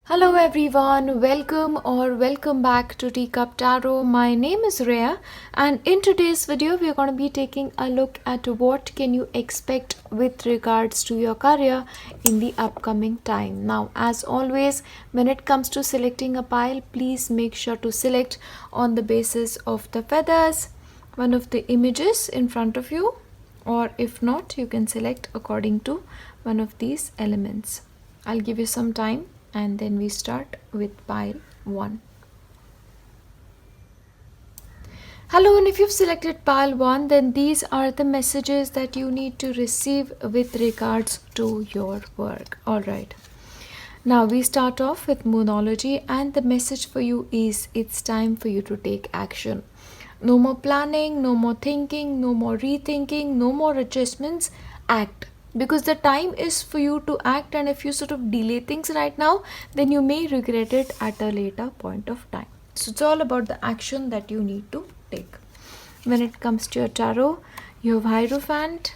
Hello everyone, welcome back to Teacup Tarot. My name is Reya, and in today's video we are going to be taking a look at what can you expect with regards to your career in the upcoming time. Now, as always, when it comes to selecting a pile, please make sure to select on the basis of the feathers, one of the images in front of you, or if not, you can select according to one of these elements. I'll give you some time and then we start with pile 1. Hello, and if you've selected pile 1, then these are the messages that you need to receive with regards to your work. Alright. Now we start off with Moonology, and the message for you is it's time for you to take action. No more planning, no more thinking, no more rethinking, no more adjustments. Act. Because the time is for you to act, and if you sort of delay things right now, then you may regret it at a later point of time. So it's all about the action that you need to take. When it comes to your tarot, you have Hierophant.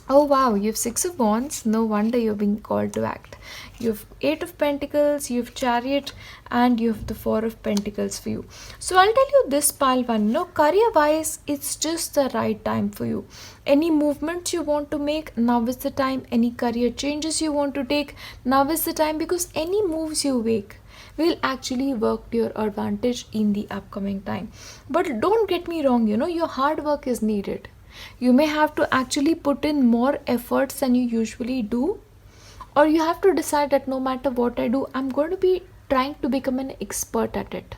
Oh wow, you have 6 of Wands. No wonder you're being called to act. You have 8 of Pentacles, you have Chariot, and you have the 4 of Pentacles for you. So I'll tell you this, pile 1, career wise, it's just the right time for you. Any movements you want to make, now is the time. Any career changes you want to take, now is the time, because any moves you make will actually work to your advantage in the upcoming time. But don't get me wrong, your hard work is needed. You may have to actually put in more efforts than you usually do, or you have to decide that no matter what I do, I'm going to be trying to become an expert at it.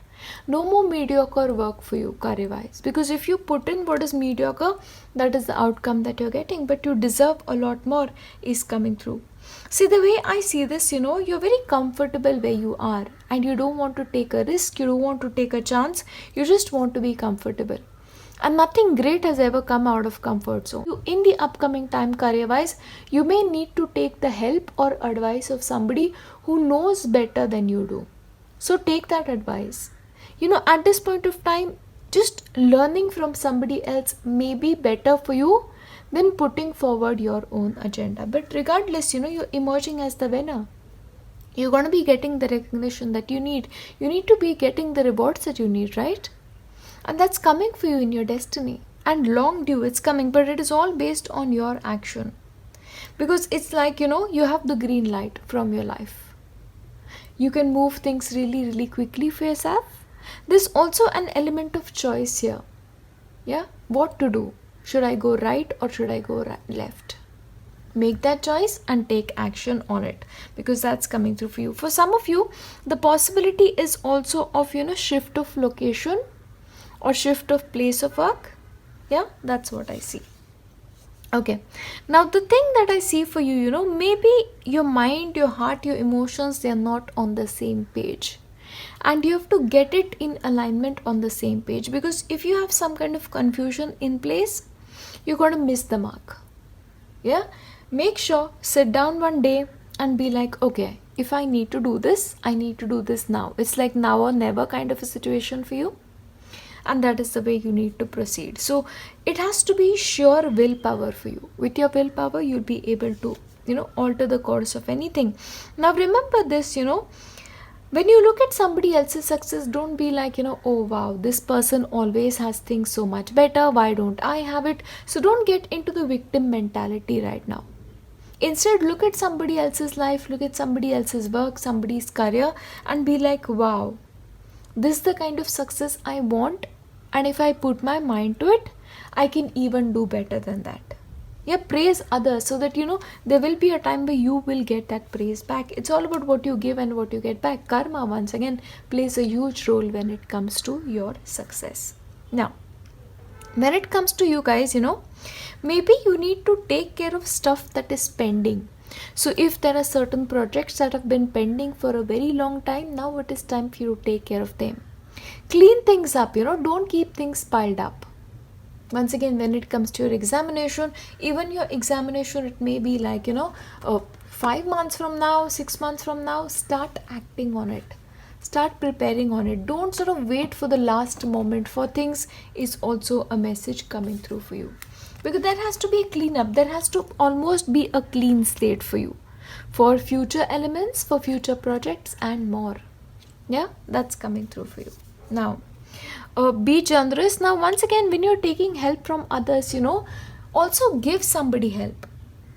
No more mediocre work for you career wise, because if you put in what is mediocre, that is the outcome that you're getting, but you deserve a lot more is coming through. See, the way I see this, you're very comfortable where you are, and you don't want to take a risk, you don't want to take a chance, you just want to be comfortable. And nothing great has ever come out of comfort zone. In the upcoming time, career wise, you may need to take the help or advice of somebody who knows better than you do. So take that advice. At this point of time, just learning from somebody else may be better for you than putting forward your own agenda. But regardless, you're emerging as the winner. You're going to be getting the recognition that you need. You need to be getting the rewards that you need, right? And that's coming for you in your destiny. And long due, it's coming, but it is all based on your action. Because it's like, you have the green light from your life. You can move things really, really quickly for yourself. There's also an element of choice here. Yeah? What to do? Should I go right or should I go left? Make that choice and take action on it, because that's coming through for you. For some of you, the possibility is also of, shift of location or shift of place of work. Yeah, that's what I see. Okay, now the thing that I see for you, maybe your mind, your heart, your emotions, they are not on the same page, and you have to get it in alignment on the same page, because if you have some kind of confusion in place, you're going to miss the mark. Yeah, make sure, sit down one day and be like, okay, if I need to do this, I need to do this now. It's like now or never kind of a situation for you. And that is the way you need to proceed. So it has to be sheer willpower for you. With your willpower, you'll be able to, alter the course of anything. Now remember this, when you look at somebody else's success, don't be like, oh wow, this person always has things so much better. Why don't I have it? So don't get into the victim mentality right now. Instead, look at somebody else's life, look at somebody else's work, somebody's career, and be like, wow, this is the kind of success I want. And if I put my mind to it, I can even do better than that. Yeah, praise others so that, there will be a time where you will get that praise back. It's all about what you give and what you get back. Karma, once again, plays a huge role when it comes to your success. Now, when it comes to you guys, maybe you need to take care of stuff that is pending. So if there are certain projects that have been pending for a very long time, now it is time for you to take care of them. Clean things up, don't keep things piled up. Once again, when it comes to your examination, even your examination, it may be like, 5 months from now, 6 months from now, start acting on it. Start preparing on it. Don't sort of wait for the last moment for things, is also a message coming through for you. Because there has to be a cleanup. There has to almost be a clean slate for you. for future elements, for future projects and more. Yeah, that's coming through for you. Now, be generous. Now, once again, when you're taking help from others, also give somebody help.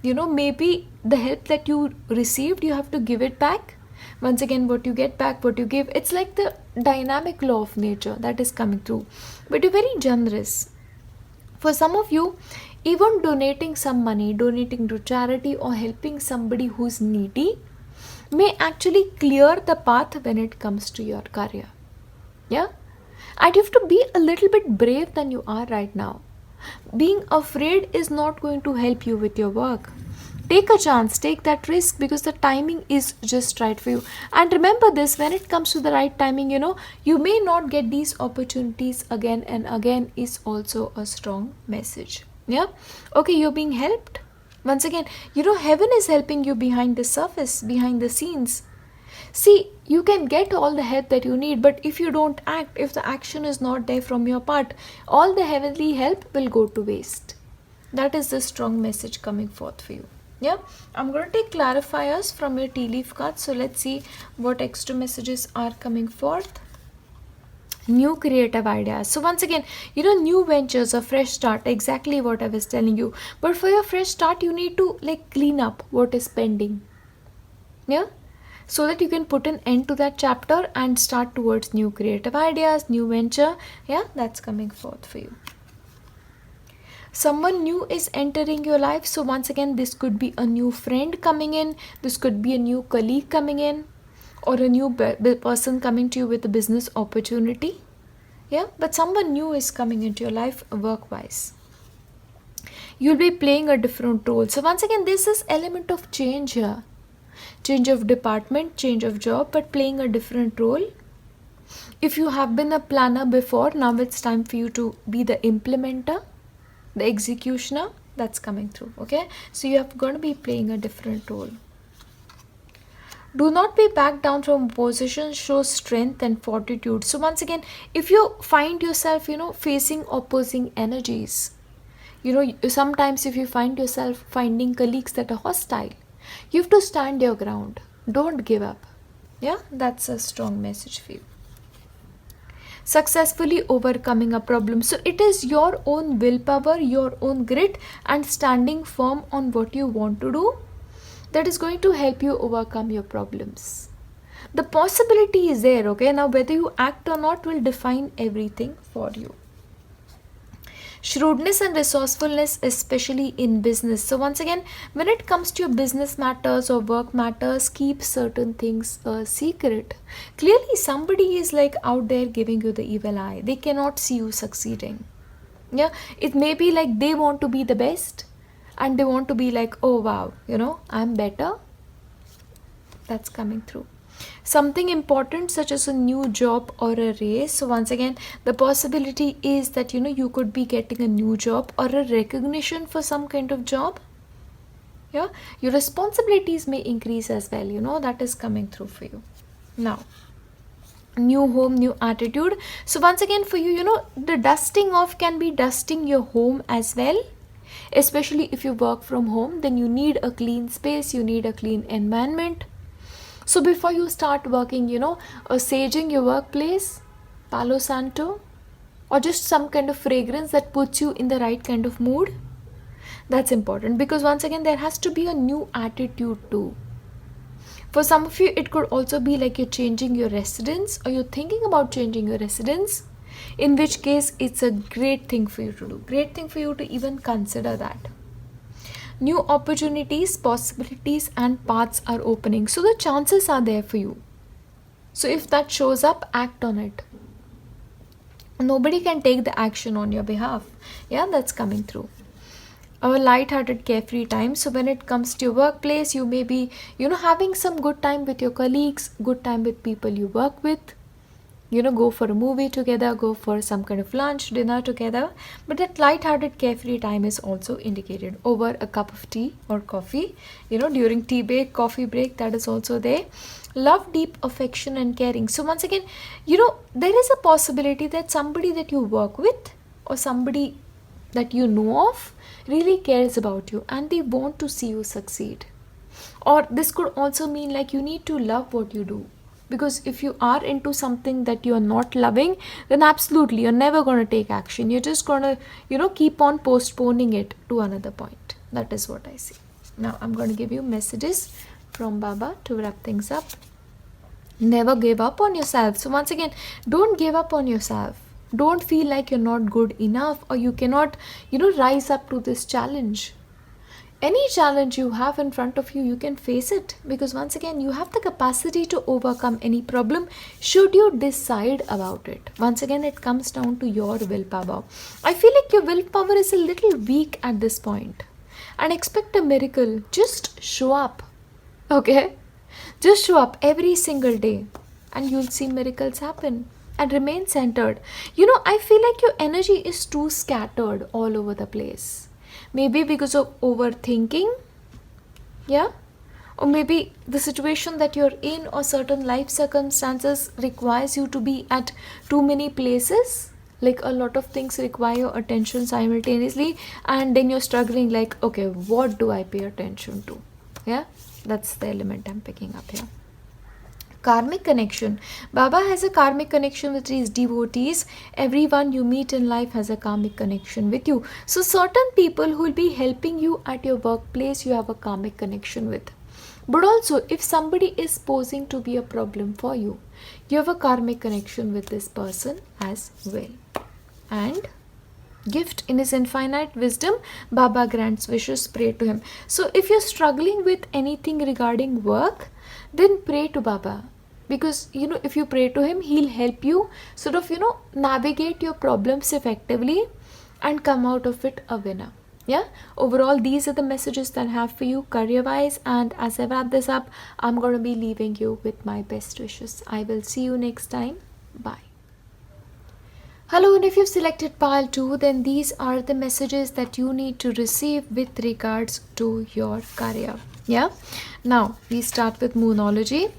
Maybe the help that you received, you have to give it back. Once again, what you get back, what you give, it's like the dynamic law of nature that is coming through. But you're very generous. For some of you, even donating some money, donating to charity or helping somebody who's needy may actually clear the path when it comes to your career. Yeah? And you have to be a little bit brave than you are right now. Being afraid is not going to help you with your work. Take a chance, take that risk, because the timing is just right for you. And remember this, when it comes to the right timing, you may not get these opportunities again and again is also a strong message. Yeah? Okay, you're being helped. Once again, heaven is helping you behind the surface, behind the scenes. See, you can get all the help that you need, but if you don't act, if the action is not there from your part, all the heavenly help will go to waste. That is the strong message coming forth for you. Yeah, I'm going to take clarifiers from your tea leaf card. So let's see what extra messages are coming forth. New creative ideas. So once again, new ventures, a fresh start, exactly what I was telling you. But for your fresh start, you need to clean up what is pending. Yeah, so that you can put an end to that chapter and start towards new creative ideas, new venture. Yeah, that's coming forth for you. Someone new is entering your life. So once again, this could be a new friend coming in, this could be a new colleague coming in, or a new person coming to you with a business opportunity. Yeah, but someone new is coming into your life work wise. You'll be playing a different role. So once again, this is element of change here. Change of department, change of job, but playing a different role. If you have been a planner before, now it's time for you to be the implementer, the executioner. That's coming through. Okay, so you are going to be playing a different role. Do not be backed down from opposition. Show strength and fortitude. So once again, if you find yourself facing opposing energies, sometimes if you find yourself finding colleagues that are hostile, you have to stand your ground. Don't give up. Yeah, that's a strong message for you. Successfully overcoming a problem. So it is your own willpower, your own grit, and standing firm on what you want to do that is going to help you overcome your problems. The possibility is there. Okay, now whether you act or not will define everything for you. Shrewdness and resourcefulness, especially in business. So once again, when it comes to your business matters or work matters, keep certain things a secret. Clearly somebody is out there giving you the evil eye. They cannot see you succeeding. Yeah, it may be they want to be the best and they want to be oh wow, I'm better. That's coming through. Something important such as a new job or a raise. So once again, the possibility is that you could be getting a new job or a recognition for some kind of job. Yeah, your responsibilities may increase as well. That is coming through for you. Now, new home, new attitude. So once again for you, the dusting off can be dusting your home as well. Especially if you work from home, then you need a clean space, you need a clean environment. So before you start working, saging your workplace, Palo Santo, or just some kind of fragrance that puts you in the right kind of mood. That's important, because once again, there has to be a new attitude too. For some of you, it could also be you're changing your residence, or you're thinking about changing your residence, in which case it's a great thing for you to do. Great thing for you to even consider that. New opportunities, possibilities and paths are opening. So the chances are there for you. So if that shows up, act on it. Nobody can take the action on your behalf. Yeah, that's coming through. A light-hearted, carefree time. So when it comes to your workplace, you may be, having some good time with your colleagues, good time with people you work with. Go for a movie together, go for some kind of lunch, dinner together. But that light-hearted, carefree time is also indicated over a cup of tea or coffee. During tea break, coffee break, that is also there. Love, deep affection and caring. So once again, there is a possibility that somebody that you work with or somebody that you know of really cares about you and they want to see you succeed. Or this could also mean like you need to love what you do. Because if you are into something that you are not loving, then absolutely you're never going to take action. You're just going to, keep on postponing it to another point. That is what I see. Now I'm going to give you messages from Baba to wrap things up. Never give up on yourself. So once again, don't give up on yourself. Don't feel like you're not good enough or you cannot, rise up to this challenge. Any challenge you have in front of you, you can face it, because once again, you have the capacity to overcome any problem should you decide about it. Once again, it comes down to your willpower. I feel like your willpower is a little weak at this point, and expect a miracle. Just show up. Okay? Just show up every single day and you'll see miracles happen. And remain centered. I feel like your energy is too scattered all over the place. Maybe because of overthinking, yeah? Or maybe the situation that you're in or certain life circumstances requires you to be at too many places. Like a lot of things require your attention simultaneously, and then you're struggling like, okay, what do I pay attention to? Yeah? That's the element I'm picking up here. Karmic connection. Baba has a karmic connection with his devotees. Everyone you meet in life has a karmic connection with you. So certain people who will be helping you at your workplace, you have a karmic connection with. But also, if somebody is posing to be a problem for you, you have a karmic connection with this person as well. And gift in his infinite wisdom, Baba grants wishes, pray to him. So if you're struggling with anything regarding work, then pray to Baba, because if you pray to him, he'll help you sort of navigate your problems effectively and come out of it a winner. Yeah, overall these are the messages that I have for you career wise, and as I wrap this up, I'm going to be leaving you with my best wishes. I will see you next time. Bye. Hello, and if you've selected pile 2, then these are the messages that you need to receive with regards to your career. Yeah, now we start with moonology.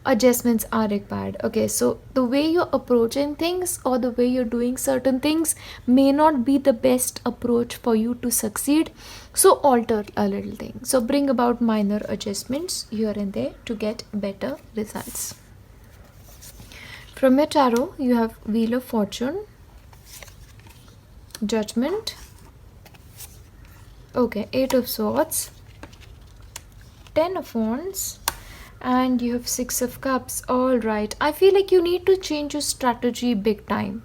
Adjustments are required. Okay, so the way you're approaching things or the way you're doing certain things may not be the best approach for you to succeed. So alter a little thing. So bring about minor adjustments here and there to get better results. From your tarot, you have Wheel of Fortune, Judgment, okay, 8 of Swords, 10 of Wands, and you have 6 of Cups. All right, I feel like you need to change your strategy big time.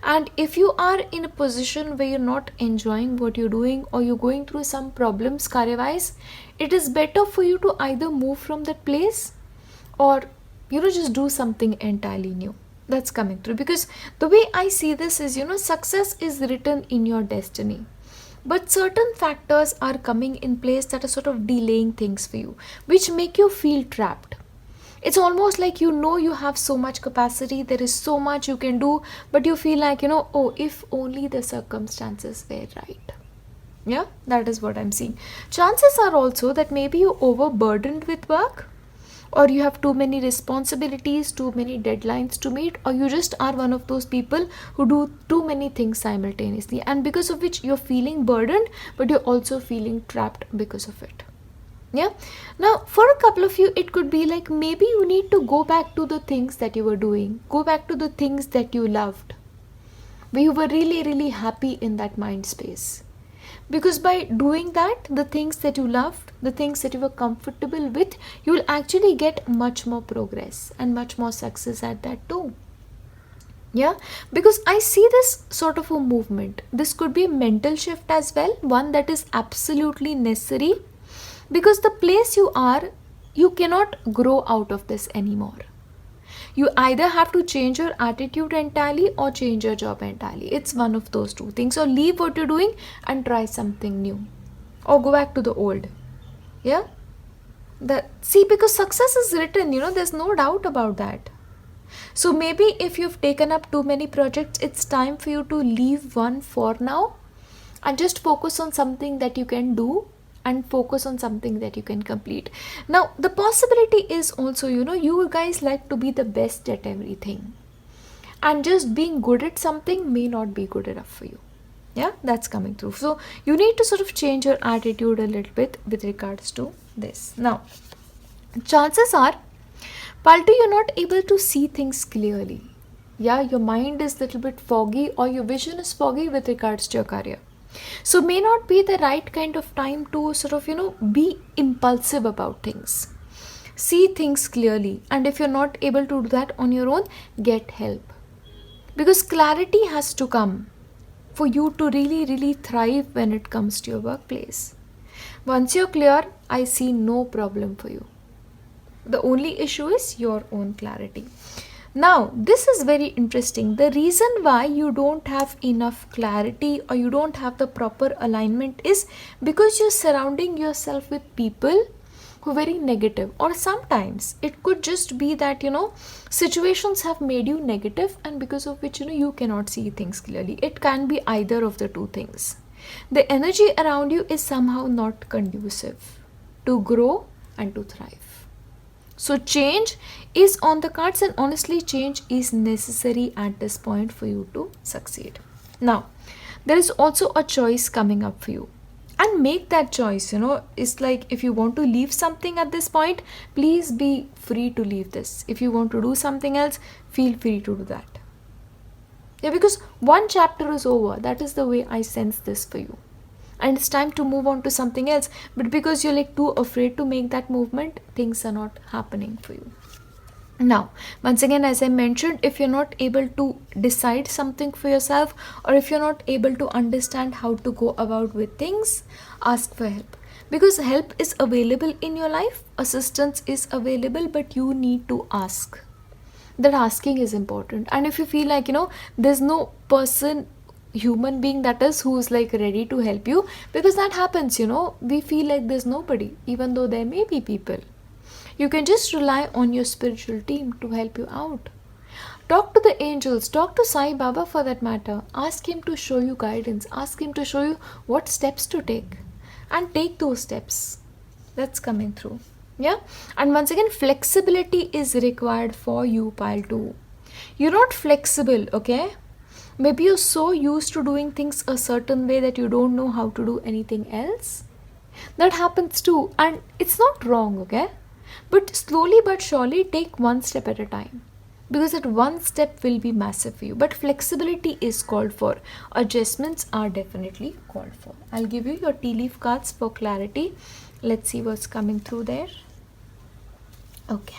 And if you are in a position where you're not enjoying what you're doing or you're going through some problems career wise, it is better for you to either move from that place or just do something entirely new. That's coming through, because the way I see this is success is written in your destiny. But certain factors are coming in place that are sort of delaying things for you, which make you feel trapped. It's almost like you have so much capacity, there is so much you can do, but you feel like, oh, if only the circumstances were right. Yeah, that is what I'm seeing. Chances are also that maybe you're overburdened with work, or you have too many responsibilities, too many deadlines to meet, or you just are one of those people who do too many things simultaneously, and because of which you're feeling burdened, but you're also feeling trapped because of it. Yeah. Now, for a couple of you, it could be like maybe you need to go back to the things that you were doing, go back to the things that you loved, where you were really, really happy in that mind space. Because by doing that, the things that you loved, the things that you were comfortable with, you will actually get much more progress and much more success at that too. Yeah, because I see this sort of a movement. This could be a mental shift as well, one that is absolutely necessary, because the place you are, you cannot grow out of this anymore. You either have to change your attitude entirely or change your job entirely. It's one of those two things. Or leave what you're doing and try something new. Or go back to the old. Yeah? See, because success is written, there's no doubt about that. So maybe if you've taken up too many projects, it's time for you to leave one for now and just focus on something that you can do and focus on something that you can complete. Now, the possibility is also, you guys like to be the best at everything. And just being good at something may not be good enough for you. Yeah, that's coming through. So you need to sort of change your attitude a little bit with regards to this. Now, chances are, Paltu, you're not able to see things clearly. Yeah, your mind is a little bit foggy or your vision is foggy with regards to your career. So may not be the right kind of time to sort of, be impulsive about things. See things clearly. And if you're not able to do that on your own, get help. Because clarity has to come for you to really, really thrive when it comes to your workplace. Once you're clear, I see no problem for you. The only issue is your own clarity. Now, this is very interesting. The reason why you don't have enough clarity or you don't have the proper alignment is because you're surrounding yourself with people who are very negative. Or sometimes it could just be that, situations have made you negative and because of which, you cannot see things clearly. It can be either of the two things. The energy around you is somehow not conducive to grow and to thrive. So change is on the cards, and honestly change is necessary at this point for you to succeed. Now, there is also a choice coming up for you. And make that choice, It's like if you want to leave something at this point, please be free to leave this. If you want to do something else, feel free to do that. Yeah, because one chapter is over. That is the way I sense this for you. And it's time to move on to something else. But because you're like too afraid to make that movement, things are not happening for you. Now, once again, as I mentioned, if you're not able to decide something for yourself or if you're not able to understand how to go about with things, ask for help. Because help is available in your life, assistance is available, but you need to ask. That asking is important. And if you feel like, there's no person, human being that is, who's like ready to help you, because that happens, we feel like there's nobody, even though there may be people. You can just rely on your spiritual team to help you out. Talk to the angels, talk to Sai Baba for that matter. Ask him to show you guidance, ask him to show you what steps to take, and take those steps. That's coming through. Yeah, and once again, flexibility is required for you, pile 2. You're not flexible, okay? Maybe you're so used to doing things a certain way that you don't know how to do anything else. That happens too, and it's not wrong, okay? But slowly but surely take one step at a time, because that one step will be massive for you. But flexibility is called for. Adjustments are definitely called for. I'll give you your tea leaf cards for clarity. Let's see what's coming through there. Okay.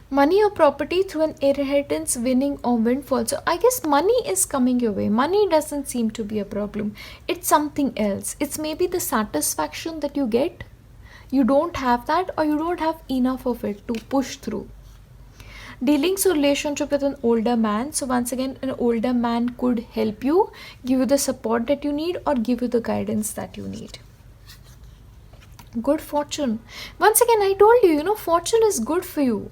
Money or property through an inheritance, winning or windfall. So I guess money is coming your way. Money doesn't seem to be a problem. It's something else. It's maybe the satisfaction that you get. You don't have that, or you don't have enough of it to push through. Dealings or relationship with an older man. So once again, an older man could help you, give you the support that you need, or give you the guidance that you need. Good fortune. Once again, I told you, fortune is good for you.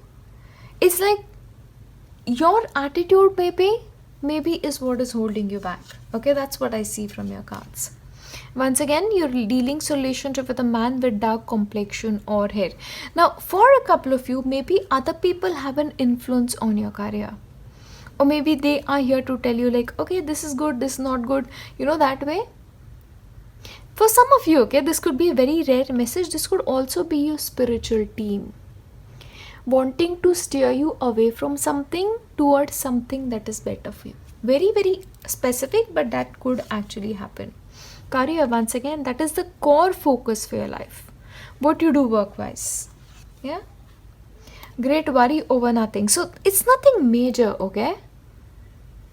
It's like your attitude maybe is what is holding you back. Okay, that's what I see from your cards. Once again, you're dealing relationship with a man with dark complexion or hair. Now, for a couple of you, maybe other people have an influence on your career. Or maybe they are here to tell you like, okay, this is good, this is not good. That way. For some of you, okay, this could be a very rare message. This could also be your spiritual team wanting to steer you away from something towards something that is better for you. Very, very specific, but that could actually happen. Career, once again, that is the core focus for your life. What you do work-wise. Yeah? Great worry over nothing. So, it's nothing major, okay?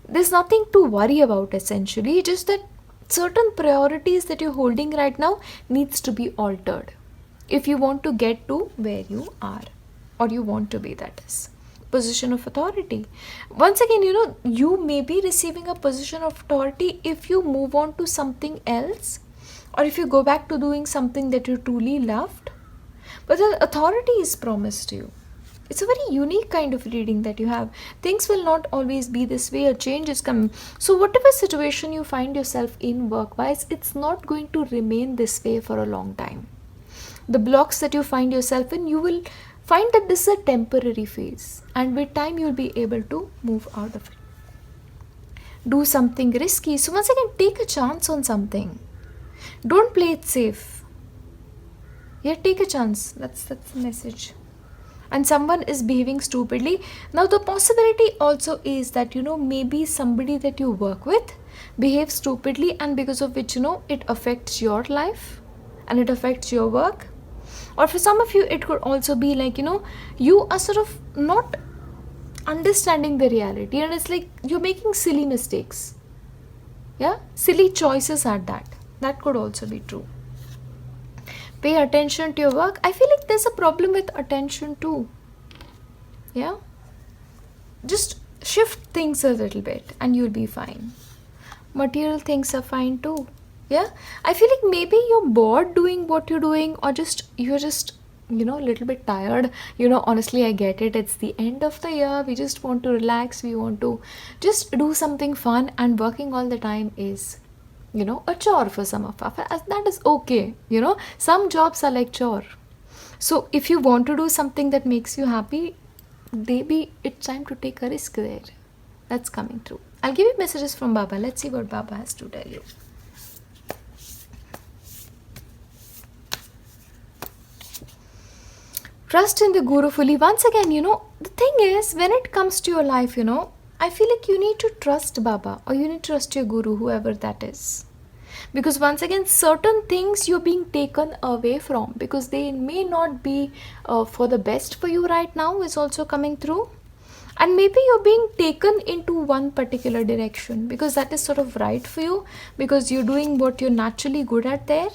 There's nothing to worry about essentially. Just that certain priorities that you're holding right now needs to be altered if you want to get to where you are. Or you want to be, that is. Position of authority. Once again, you may be receiving a position of authority if you move on to something else, or if you go back to doing something that you truly loved. But the authority is promised to you. It's a very unique kind of reading that you have. Things will not always be this way. A change is coming. So whatever situation you find yourself in work-wise, it's not going to remain this way for a long time. The blocks that you find yourself in, you will find that this is a temporary phase, and with time you'll be able to move out of it. do something risky. So once again, take a chance on something. Don't play it safe. Yeah, take a chance. That's the message. And someone is behaving stupidly. Now the possibility also is that, maybe somebody that you work with behaves stupidly, and because of which, it affects your life and it affects your work. Or for some of you, it could also be like, you are sort of not understanding the reality, and it's like you're making silly mistakes. Yeah, silly choices at that. That could also be true. Pay attention to your work. I feel like there's a problem with attention too. Yeah, just shift things a little bit and you'll be fine. Material things are fine too. Yeah, I feel like maybe you're bored doing what you're doing, or you're just a little bit tired. Honestly, I get it. It's the end of the year. We just want to relax. We want to just do something fun, and working all the time is a chore for some of us. That is okay. Some jobs are like chore. So if you want to do something that makes you happy, maybe it's time to take a risk there. That's coming through. I'll give you messages from Baba. Let's see what Baba has to tell you. Trust in the Guru fully. Once again, the thing is, when it comes to your life, I feel like you need to trust Baba, or you need to trust your Guru, whoever that is. Because once again, certain things you're being taken away from, because they may not be for the best for you right now, is also coming through. And maybe you're being taken into one particular direction because that is sort of right for you, because you're doing what you're naturally good at there.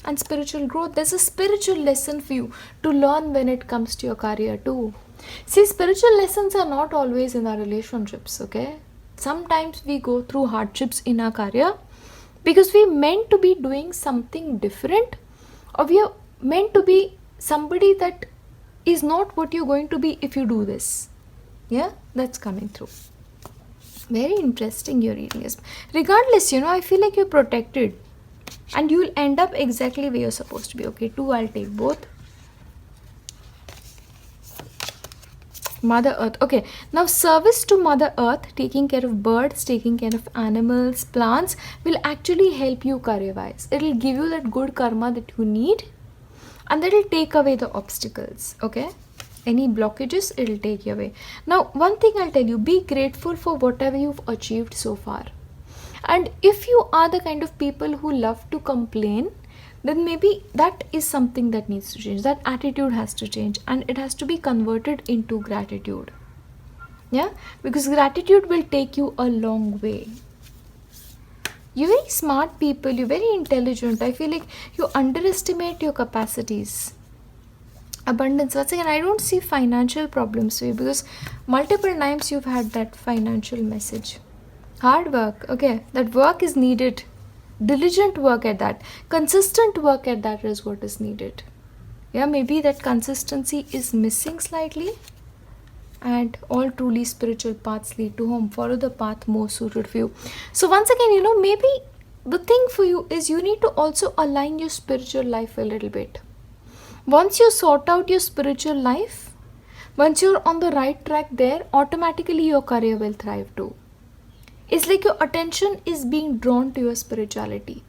And spiritual growth, there's a spiritual lesson for you to learn when it comes to your career too. See, spiritual lessons are not always in our relationships, okay? Sometimes we go through hardships in our career because we're meant to be doing something different, or we are meant to be somebody that is not what you're going to be if you do this. Yeah, that's coming through. Very interesting your reading is. Regardless, I feel like you're protected. And you will end up exactly where you're supposed to be. Okay, 2, I'll take both. Mother Earth. Okay, now service to Mother Earth, taking care of birds, taking care of animals, plants, will actually help you career-wise. It will give you that good karma that you need, and that will take away the obstacles. Okay, any blockages, it will take you away. Now, one thing I'll tell you, be grateful for whatever you've achieved so far. And if you are the kind of people who love to complain, then maybe that is something that needs to change. That attitude has to change, and it has to be converted into gratitude. Yeah, because gratitude will take you a long way. You're very smart people, you're very intelligent. I feel like you underestimate your capacities. Abundance. Once again, I don't see financial problems for you, because multiple times you've had that financial message. Hard work. Okay, that work is needed. Diligent work at that. Consistent work at that is what is needed. Yeah, maybe that consistency is missing slightly. And all truly spiritual paths lead to home. Follow the path more suited for you. So once again, maybe the thing for you is you need to also align your spiritual life a little bit. Once you sort out your spiritual life, once you're on the right track there, automatically your career will thrive too. It's like your attention is being drawn to your spirituality.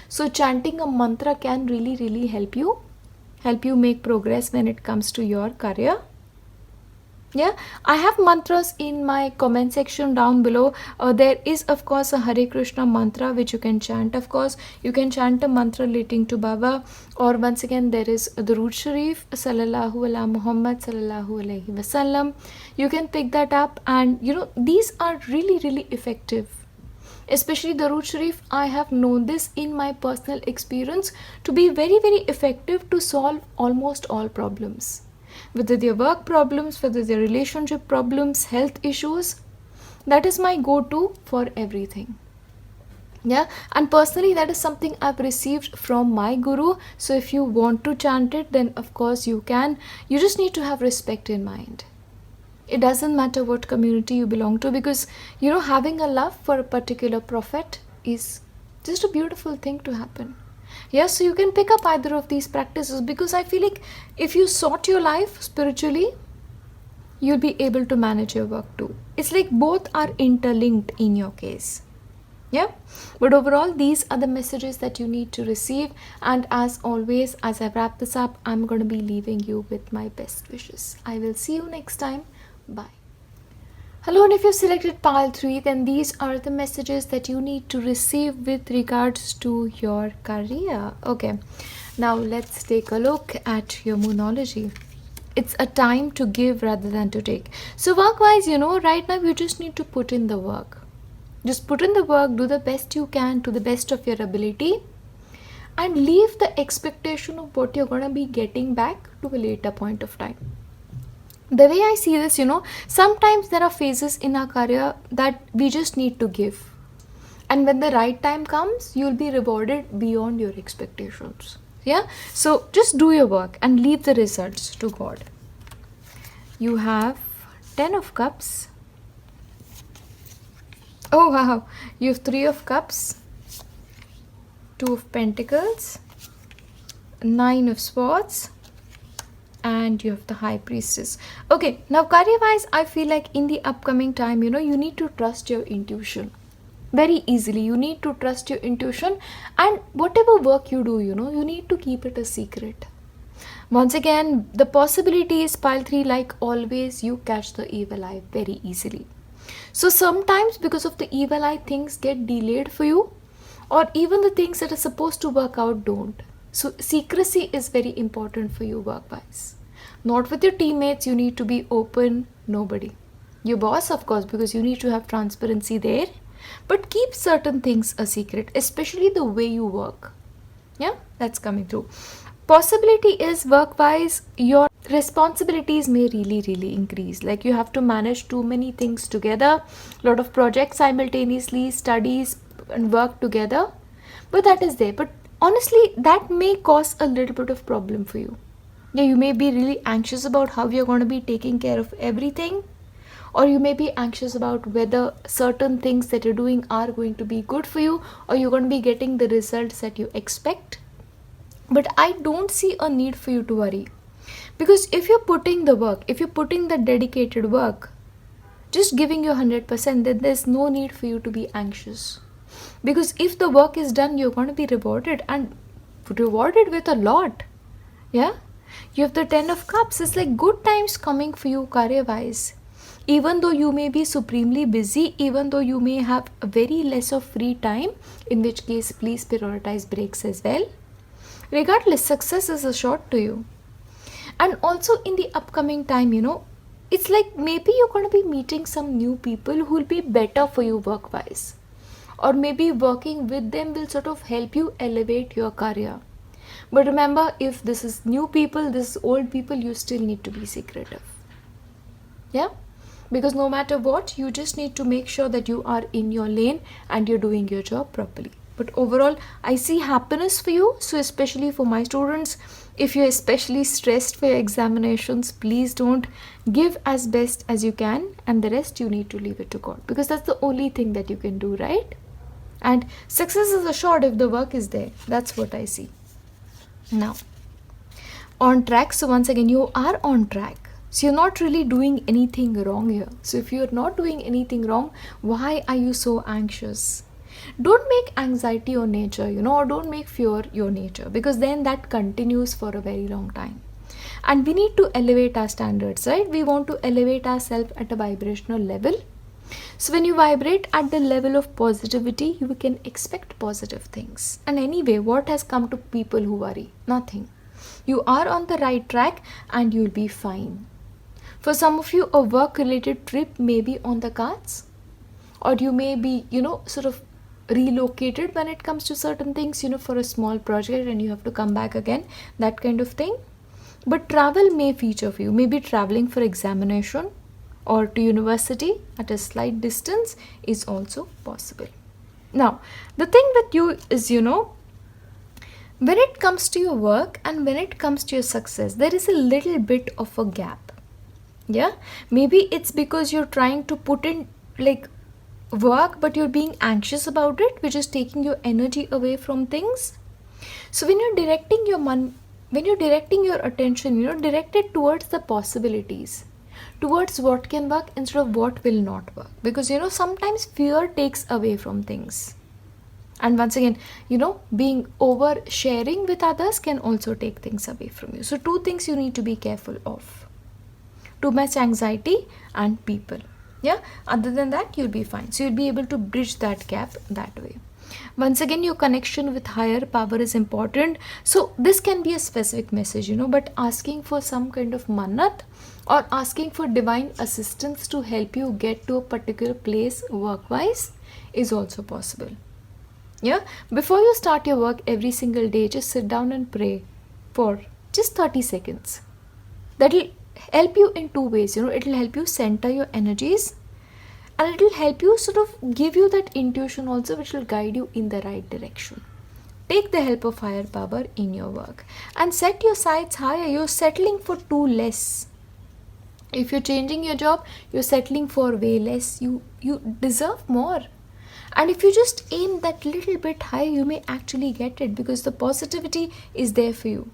So chanting a mantra can really, really help you make progress when it comes to your career. Yeah, I have mantras in my comment section down below. There is of course a Hare Krishna mantra which you can chant. Of course, you can chant a mantra relating to Baba, or once again there is the Root Sharif, Sallallahu, ala Mohammed, Sallahu, Aalayhi, Wasallam. You can pick that up, and these are really, really effective. Especially the Root Sharif, I have known this in my personal experience to be very, very effective to solve almost all problems. Whether they're work problems, whether they're relationship problems, health issues, that is my go-to for everything. Yeah, and personally that is something I've received from my guru. So if you want to chant it, then of course you can. You just need to have respect in mind. It doesn't matter what community you belong to, because having a love for a particular prophet is just a beautiful thing to happen. Yes, so you can pick up either of these practices, because I feel like if you sort your life spiritually, you'll be able to manage your work too. It's like both are interlinked in your case. Yeah, but overall these are the messages that you need to receive, and as always, as I wrap this up, I'm going to be leaving you with my best wishes. I will see you next time. Bye. Hello, and if you've selected pile 3, then these are the messages that you need to receive with regards to your career. Okay, now let's take a look at your moonology. It's a time to give rather than to take. So work wise, right now you just need to put in the work. Just put in the work, do the best you can to the best of your ability, and leave the expectation of what you're going to be getting back to a later point of time. The way I see this, sometimes there are phases in our career that we just need to give. And when the right time comes, you'll be rewarded beyond your expectations. Yeah? So just do your work and leave the results to God. You have 10 of Cups. Oh wow, you have 3 of Cups, 2 of Pentacles, 9 of Swords, and you have the High Priestess. Okay, now career wise, I feel like in the upcoming time, you need to trust your intuition. Very easily, you need to trust your intuition, and whatever work you do, you need to keep it a secret. Once again, the possibility is pile 3, like always, you catch the evil eye very easily. So sometimes because of the evil eye, things get delayed for you, or even the things that are supposed to work out don't. So secrecy is very important for you work wise. Not with your teammates, you need to be open, nobody. Your boss, of course, because you need to have transparency there, but keep certain things a secret, especially the way you work. Yeah, that's coming through. Possibility is work wise, your responsibilities may really increase. Like you have to manage too many things together, lot of projects simultaneously, studies and work together, but that is there. But honestly, that may cause a little bit of problem for you. Yeah, you may be really anxious about how you're going to be taking care of everything, or you may be anxious about whether certain things that you're doing are going to be good for you, or you're going to be getting the results that you expect. But I don't see a need for you to worry, because if you're putting the work, if you're putting the dedicated work, just giving you 100%, then there's no need for you to be anxious. Because if the work is done, you're going to be rewarded, and rewarded with a lot. Yeah, you have the 10 of Cups. It's like good times coming for you career wise. Even though you may be supremely busy, even though you may have very less of free time, in which case please prioritize breaks as well. Regardless, success is assured to you. And also in the upcoming time, it's like maybe you're going to be meeting some new people who will be better for you work wise, or maybe working with them will sort of help you elevate your career. But remember, if this is new people, this is old people, you still need to be secretive. Yeah, because no matter what, you just need to make sure that you are in your lane and you're doing your job properly. But overall, I see happiness for you. So especially for my students, if you're especially stressed for your examinations, please don't, give as best as you can, and the rest you need to leave it to God, because that's the only thing that you can do, right? And success is assured if the work is there. That's what I see. Now, on track. So once again, you are on track. So you're not really doing anything wrong here. So if you're not doing anything wrong, why are you so anxious? Don't make anxiety your nature, or don't make fear your nature, because then that continues for a very long time. And we need to elevate our standards, right? We want to elevate ourselves at a vibrational level. So when you vibrate at the level of positivity, you can expect positive things. And anyway, what has come to people who worry? Nothing. You are on the right track and you'll be fine. For some of you, a work-related trip may be on the cards, or you may be, sort of relocated when it comes to certain things, for a small project and you have to come back again, that kind of thing. But travel may feature for you. Maybe traveling for examination or to university at a slight distance is also possible. Now, the thing with you is, when it comes to your work and when it comes to your success, there is a little bit of a gap. Yeah, maybe it's because you're trying to put in work, but you're being anxious about it, which is taking your energy away from things. So when you're directing your attention, direct it towards the possibilities, towards what can work instead of what will not work. Because sometimes fear takes away from things. And once again, being oversharing with others can also take things away from you. So 2 things you need to be careful of: too much anxiety and people. Yeah, other than that, you'll be fine. So you'll be able to bridge that gap that way. Once again, your connection with higher power is important. So this can be a specific message, but asking for some kind of mannat or asking for divine assistance to help you get to a particular place work-wise is also possible. Yeah, before you start your work every single day, just sit down and pray for just 30 seconds. That'll help you in 2 ways. It'll help you center your energies, and it'll help you sort of give you that intuition also, which will guide you in the right direction. Take the help of higher power in your work and set your sights higher. You're settling for too less. If you're changing your job, you're settling for way less. You deserve more. And if you just aim that little bit higher, you may actually get it, because the positivity is there for you.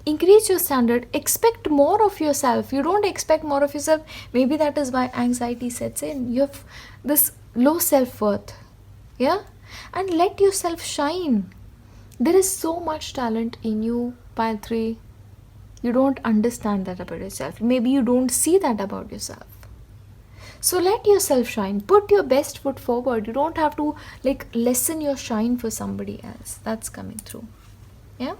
Increase your standard. Expect more of yourself. You don't expect more of yourself. Maybe that is why anxiety sets in. You have this low self-worth. Yeah? And let yourself shine. There is so much talent in you, pile 3. You don't understand that about yourself. Maybe you don't see that about yourself. So let yourself shine. Put your best foot forward. You don't have to lessen your shine for somebody else. That's coming through. Yeah?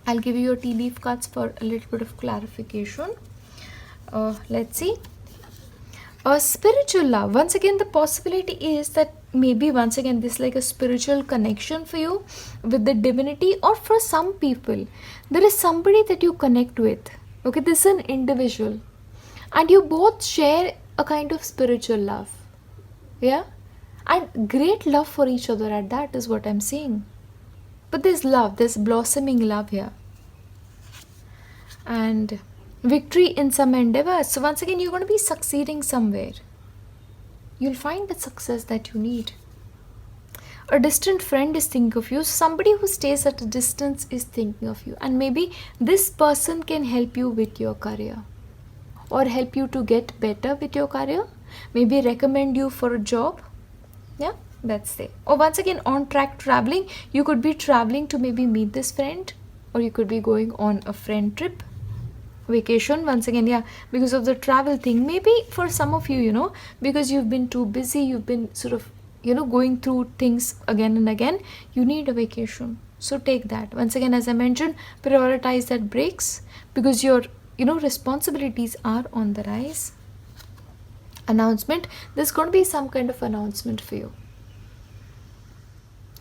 I'll give you your tea leaf cards for a little bit of clarification. Let's see. Spiritual love. Once again, the possibility is that maybe once again this a spiritual connection for you with the divinity, or for some people there is somebody that you connect with. Okay, this is an individual, and you both share a kind of spiritual love. Yeah, and great love for each other at that is what I'm seeing. But there's love, there's blossoming love here, and victory in some endeavor. So once again, you're going to be succeeding somewhere. You'll find the success that you need. A distant friend is thinking of you. Somebody who stays at a distance is thinking of you, and maybe this person can help you with your career, or help you to get better with your career, maybe recommend you for a job. Yeah, that's there. Or once again, on track traveling. You could be traveling to maybe meet this friend, or you could be going on a friend trip, vacation. Once again, yeah, because of the travel thing. Maybe for some of you, because you've been too busy, you've been sort of going through things again and again, you need a vacation. So take that. Once again, as I mentioned, prioritize that breaks, because your responsibilities are on the rise. Announcement. There's going to be some kind of announcement for you.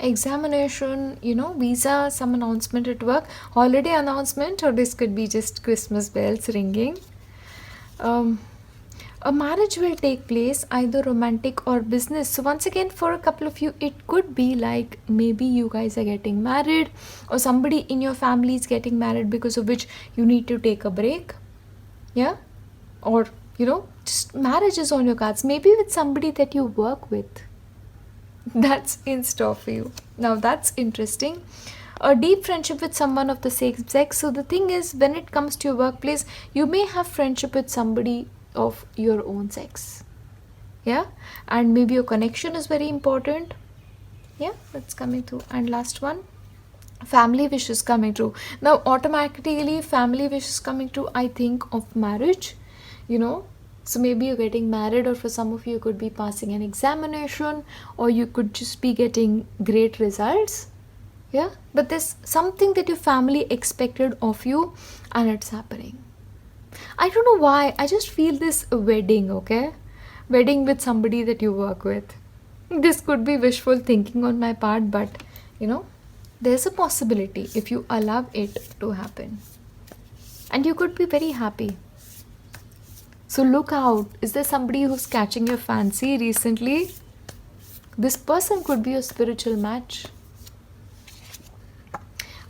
Examination, visa, some announcement at work, holiday announcement, or this could be just Christmas bells ringing. A marriage will take place, either romantic or business. So once again, for a couple of you, it could be maybe you guys are getting married, or somebody in your family is getting married, because of which you need to take a break. Yeah, or just marriage is on your cards, maybe with somebody that you work with. That's in store for you. Now that's interesting. A deep friendship with someone of the same sex. So the thing is, when it comes to your workplace, you may have friendship with somebody of your own sex. Yeah, and maybe your connection is very important. Yeah, that's coming through. And last one, family wishes coming true. Now automatically family wishes coming true, I think of marriage. So maybe you're getting married, or for some of you could be passing an examination, or you could just be getting great results. Yeah, but there's something that your family expected of you, and it's happening. I don't know why, I just feel this wedding. Okay, wedding with somebody that you work with. This could be wishful thinking on my part, but there's a possibility if you allow it to happen, and you could be very happy. So look out. Is there somebody who's catching your fancy recently? This person could be a spiritual match.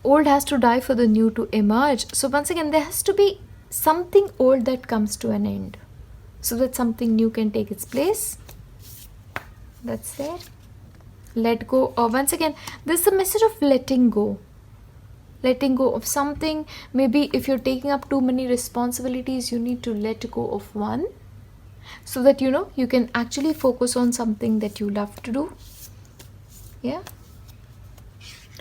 Old has to die for the new to emerge. So once again, there has to be something old that comes to an end, so that something new can take its place. That's there. Let go. Or once again, this is the message of letting go. letting go of something. Maybe if you're taking up too many responsibilities, you need to let go of one, so that you can actually focus on something that you love to do. Yeah.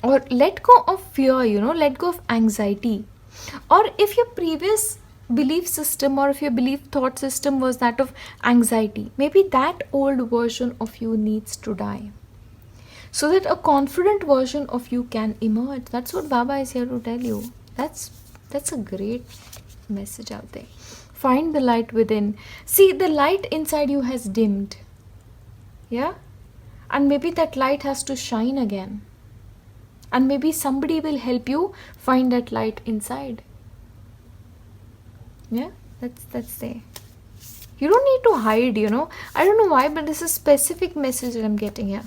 Or let go of fear, let go of anxiety. Or if your previous belief system, or if your belief thought system was that of anxiety, maybe that old version of you needs to die, so that a confident version of you can emerge. That's what Baba is here to tell you. That's a great message out there. Find the light within. See, the light inside you has dimmed. Yeah? And maybe that light has to shine again. And maybe somebody will help you find that light inside. Yeah? That's there. You don't need to hide, I don't know why, but this is a specific message that I'm getting here.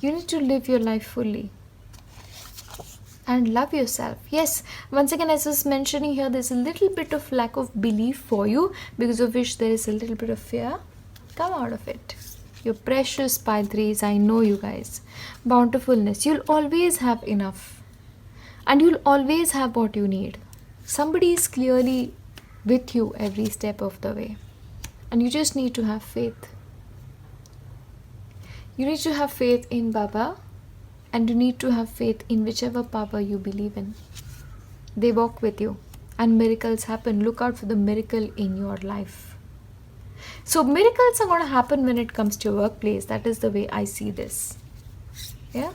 You need to live your life fully. And love yourself. Yes, once again, as I was mentioning here, there's a little bit of lack of belief for you, because of which there is a little bit of fear. Come out of it. You're precious, pile 3s. I know you guys. Bountifulness. You'll always have enough. And you'll always have what you need. Somebody is clearly with you every step of the way. And you just need to have faith. You need to have faith in Baba. And you need to have faith in whichever power you believe in. They walk with you. And miracles happen. Look out for the miracle in your life. So miracles are going to happen when it comes to your workplace. That is the way I see this. Yeah.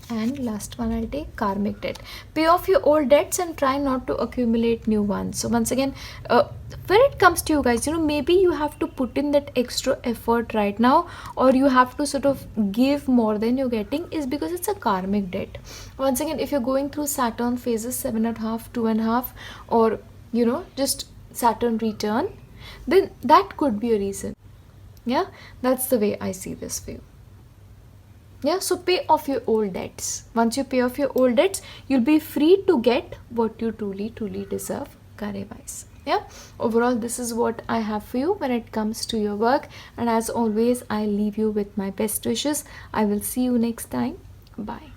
And last one I'll take, karmic debt. Pay off your old debts and try not to accumulate new ones. So once again, when it comes to you guys, maybe you have to put in that extra effort right now, or you have to sort of give more than you're getting, is because it's a karmic debt. Once again, if you're going through Saturn phases 7.5, 2.5, or just Saturn return, then that could be a reason. Yeah, that's the way I see this for you. Yeah, so pay off your old debts. Once you pay off your old debts, you'll be free to get what you truly deserve, career-wise. Yeah, overall, this is what I have for you when it comes to your work. And as always, I leave you with my best wishes. I will see you next time. Bye.